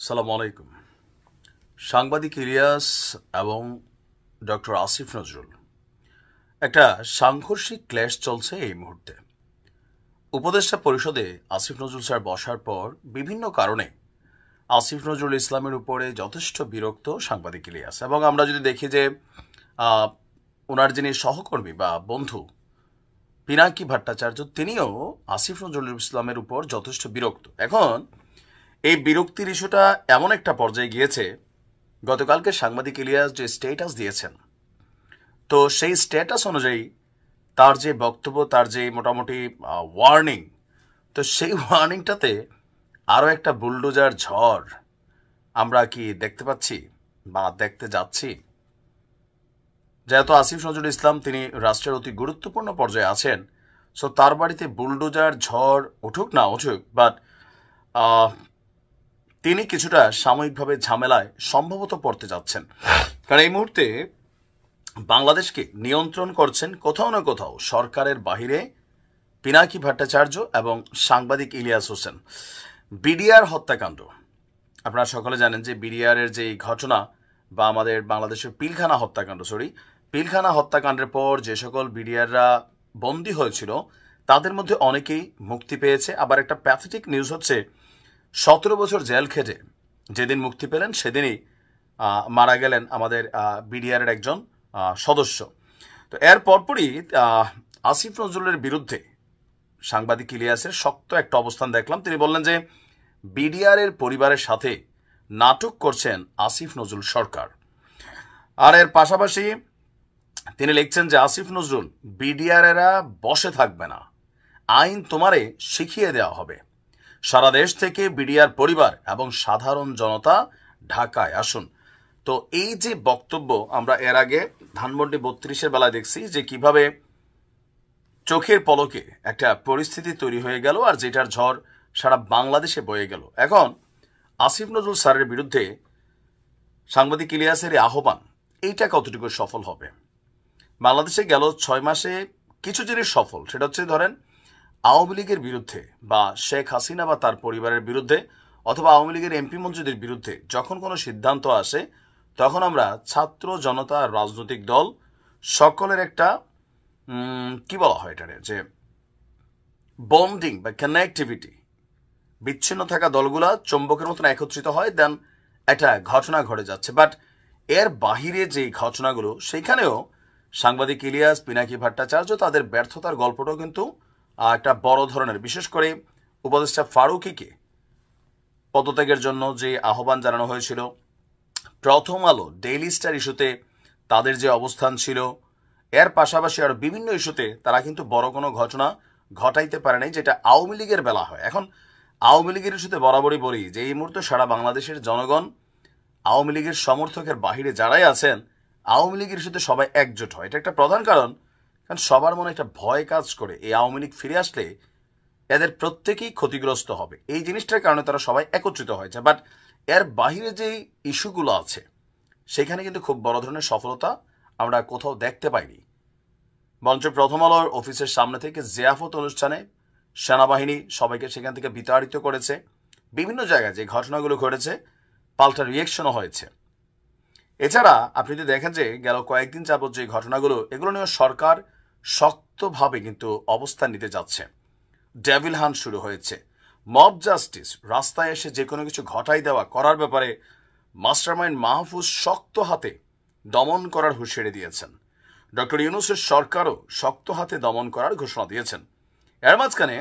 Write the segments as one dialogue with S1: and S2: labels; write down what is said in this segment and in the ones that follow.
S1: সালামু আলাইকুম। সাংবাদিক ইলিয়াস এবং ডক্টর আসিফ নজরুল একটা সাংঘর্ষিক ক্ল্যাশ চলছে এই মুহূর্তে। উপদেষ্টা পরিষদে আসিফ নজরুল স্যার বসার পর বিভিন্ন কারণে আসিফ নজরুল ইসলামের উপরে যথেষ্ট বিরক্ত সাংবাদিক ইলিয়াস, এবং আমরা যদি দেখি যে ওনার যিনি সহকর্মী বা বন্ধু পিনাকি ভট্টাচার্য, তিনিও আসিফ নজরুল ইসলামের উপর যথেষ্ট বিরক্ত। এখন এই বিরক্তির ইস্যুটা এমন একটা পর্যায়ে গিয়েছে, গতকালকে সাংবাদিক ইলিয়াস যে স্ট্যাটাস দিয়েছেন, তো সেই স্ট্যাটাস অনুযায়ী তার যে বক্তব্য, তার যে মোটামুটি ওয়ার্নিং, তো সেই ওয়ার্নিংটাতে আরও একটা বুলডোজার ঝড় আমরা কি দেখতে পাচ্ছি বা দেখতে যাচ্ছি? যেহেতু আসিফ নজরুল ইসলাম তিনি রাষ্ট্রের অতি গুরুত্বপূর্ণ পর্যায়ে আছেন, সো তার বাড়িতে বুলডোজার ঝড় উঠুক না উঠুক, বাট তিনি কিছুটা সাময়িকভাবে ঝামেলায় সম্ভবত পড়তে যাচ্ছেন। কারণ এই মুহূর্তে বাংলাদেশকে নিয়ন্ত্রণ করছেন কোথাও না কোথাও সরকারের বাহিরে পিনাকি ভট্টাচার্য এবং সাংবাদিক ইলিয়াস হোসেন। বিডিআর হত্যাকাণ্ড, আপনারা সকলে জানেন যে বিডিআরের যে ঘটনা বা আমাদের বাংলাদেশের পিলখানা হত্যাকাণ্ডের পর যে সকল বিডিআররা বন্দী হয়েছিল তাদের মধ্যে অনেকেই মুক্তি পেয়েছে। আবার একটা প্যাথেটিক নিউজ হচ্ছে 17 বছর জেল খেটে যেদিন মুক্তি পেলেন সেদিনই মারা গেলেন আমাদের বিডিআরের একজন সদস্য। তো এর পরপরই আসিফ নজরুলের বিরুদ্ধে সাংবাদিক ইলিয়াসের শক্ত একটা অবস্থান দেখলাম। তিনি বললেন যে বিডিআরের পরিবারের সাথে নাটক করছেন আসিফ নজরুল সরকার। আর এর পাশাপাশি তিনি লিখছেন যে আসিফ নজরুল, বিডিআরেরা বসে থাকবে না, আইন তোমারে শিখিয়ে দেওয়া হবে। সারা দেশ থেকে বিডিআর পরিবার এবং সাধারণ জনতা ঢাকায় আসুন। তো এই যে বক্তব্য, আমরা এর আগে ধানমন্ডি 32-এর বেলায় দেখছি যে কিভাবে চোখের পলকে একটা পরিস্থিতি তৈরি হয়ে গেল আর যেটার ঝড় সারা বাংলাদেশে বয়ে গেল। এখন আসিফ নজরুল স্যারের বিরুদ্ধে সাংবাদিক ইলিয়াসের আহ্বান, এইটা কতটুকু সফল হবে? বাংলাদেশে গেল 6 মাসে কিছু জিনিস সফল, সেটা হচ্ছে ধরেন আওয়ামী লীগের বিরুদ্ধে বা শেখ হাসিনা বা তার পরিবারের বিরুদ্ধে অথবা আওয়ামী লীগের এমপি মন্ত্রীদের বিরুদ্ধে যখন কোনো সিদ্ধান্ত আসে তখন আমরা ছাত্র জনতা রাজনৈতিক দল সকলের একটা কি বলা হয় এটারে, যে বন্ডিং বা কানেক্টিভিটি, বিচ্ছিন্ন থাকা দলগুলা চুম্বকের মতন একত্রিত হয়, দেন একটা ঘটনা ঘটে যাচ্ছে। বাট এর বাহিরে যে ঘটনাগুলো, সেইখানেও সাংবাদিক ইলিয়াস, পিনাকি ভট্টাচার্য তাদের ব্যর্থতার গল্পটাও কিন্তু একটা বড় ধরনের। বিশেষ করে উপদেষ্টা ফারুকীকে পদত্যাগের জন্য যে আহ্বান জানানো হয়েছিল, প্রথম আলো, ডেইলি স্টার ইস্যুতে তাদের যে অবস্থান ছিল, এর পাশাপাশি আরো বিভিন্ন ইস্যুতে তারা কিন্তু বড় কোনো ঘটনা ঘটাইতে পারে নাই, যেটা আওয়ামী লীগের বেলা হয়। এখন আওয়ামী লীগের ইস্যুতে বরাবরই বলি যে এই মুহূর্তে সারা বাংলাদেশের জনগণ আওয়ামী লীগের সমর্থকের বাহিরে যারাই আছেন, আওয়ামী লীগের ইস্যুতে সবাই একজোট হয়। এটা একটা প্রধান কারণ সবার মনে একটা ভয় কাজ করে, এই আওয়ামী লীগ ফিরে আসলে এদের প্রত্যেকেই ক্ষতিগ্রস্ত হবে। এই জিনিসটার কারণে তারা সবাই একত্রিত হয়েছে। বাট এর বাহিরে যে ইস্যুগুলো আছে সেখানে কিন্তু খুব বড় ধরনের সফলতা আমরা কোথাও দেখতে পাইনি। বরঞ্চ প্রথম আলোর অফিসের সামনে থেকে জিয়াফত অনুষ্ঠানে সেনাবাহিনী সবাইকে সেখান থেকে বিতাড়িত করেছে। বিভিন্ন জায়গায় যে ঘটনাগুলো ঘটেছে পাল্টা রিয়েকশনও হয়েছে। এছাড়া আপনি যদি দেখেন যে গেল কয়েকদিন যাবৎ যে ঘটনাগুলো, এগুলো নিয়ে সরকার শক্তভাবে কিন্তু অবস্থান নিতে যাচ্ছে। ডেভিল হান্ট শুরু হয়েছে, মব জাস্টিস, রাস্তায় এসে যে কোনো কিছু ঘটাই দেওয়া করার ব্যাপারে মাস্টারমাইন্ড মাহফুজ শক্ত হাতে দমন করার হুঁশিয়ারি দিয়েছেন। ডক্টর ইউনূসের সরকারও শক্ত হাতে দমন করার ঘোষণা দিয়েছেন। এর মাঝখানে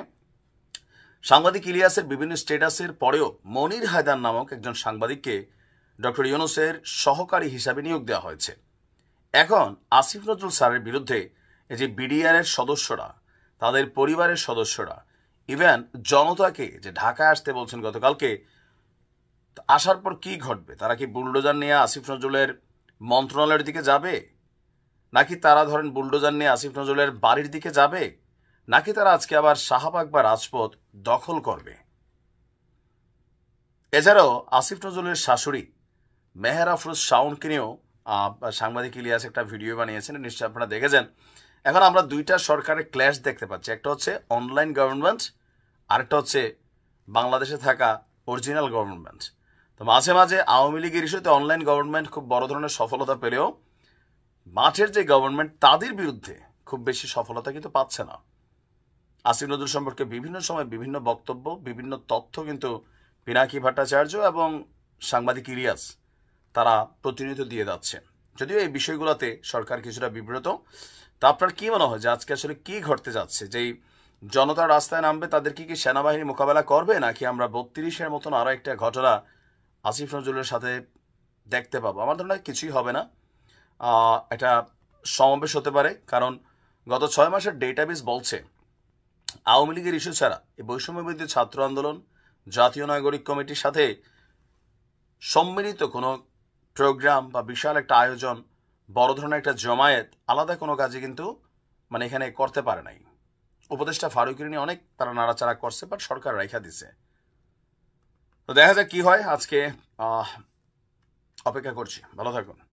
S1: সাংবাদিক ইলিয়াসের বিভিন্ন স্ট্যাটাসের পরেও মনির হায়দার নামক একজন সাংবাদিককে ডক্টর ইউনূসের সহকারী হিসাবে নিয়োগ দেওয়া হয়েছে। এখন আসিফ নজরুল স্যারের বিরুদ্ধে এই যে বিডিআরের সদস্যরা, তাদের পরিবারের সদস্যরা, ইভেন জনতাকে যে ঢাকায় আসতে বলছেন গতকালকে, আসার পর কি ঘটবে? তারা কি বুলডোজার নিয়ে আসিফ নজরুলের মন্ত্রণালয়ের দিকে যাবে, নাকি তারা ধরেন বুলডোজার নিয়ে আসিফ নজরুলের বাড়ির দিকে যাবে, নাকি তারা আজকে আবার শাহবাগ বা রাজপথ দখল করবে? এছাড়াও আসিফ নজরুলের শাশুড়ি মেহের আফরোজ শাওনকে নিয়েও সাংবাদিক ইলিয়াস একটা ভিডিও বানিয়েছেন, নিশ্চয়ই আপনারা দেখেছেন। এখন আমরা দুইটা সরকারের ক্ল্যাশ দেখতে পাচ্ছি, একটা হচ্ছে অনলাইন গভর্নমেন্ট, আরেকটা হচ্ছে বাংলাদেশে থাকা অরিজিনাল গভর্নমেন্ট। তো মাঝে মাঝে আওয়ামী লীগের ইস্যুতে অনলাইন গভর্নমেন্ট খুব বড় ধরনের সফলতা পেলেও মাঠের যে গভর্নমেন্ট তাদের বিরুদ্ধে খুব বেশি সফলতা কিন্তু পাচ্ছে না। আসিফ নজরুল সম্পর্কে বিভিন্ন সময় বিভিন্ন বক্তব্য, বিভিন্ন তথ্য কিন্তু পিনাকি ভট্টাচার্য এবং সাংবাদিক ইলিয়াস তারা প্রতিনিয়ত দিয়ে যাচ্ছে। যদিও এই বিষয়গুলোতে সরকার কিছুটা বিব্রত। তা আপনার কি মনে হয় যে আজকে আসলে কি ঘটতে যাচ্ছে? যেই জনতা রাস্তায় নামবে তাদের কি সেনাবাহিনী মোকাবেলা করবে, নাকি আমরা 32-এর মতন আরো একটা ঘটনা আসিফ নজরুলের সাথে দেখতে পাবো? আমার ধারণা কিছুই হবে না। এটা সমাবেশ হতে পারে, কারণ গত 6 মাসের ডেটাবেস বলছে আওয়ামী লীগের ইস্যু ছাড়া এই বৈষম্যবিরোধী ছাত্র আন্দোলন, জাতীয় নাগরিক কমিটির সাথে সম্মিলিত কোনো প্রোগ্রাম বা বিশাল একটা আয়োজন, বড় ধরনের একটা জমায়েত, আলাদা কোনো কাজে কিন্তু মানে এখানে করতে পারে নাই। উপদেষ্টা ফারুকের নিয়ে অনেক তারা নাড়াচাড়া করছে, বাট সরকার রেখা দিছে। তো দেখা যাক কি হয়। আজকে অপেক্ষা করছি। ভালো থাকুন।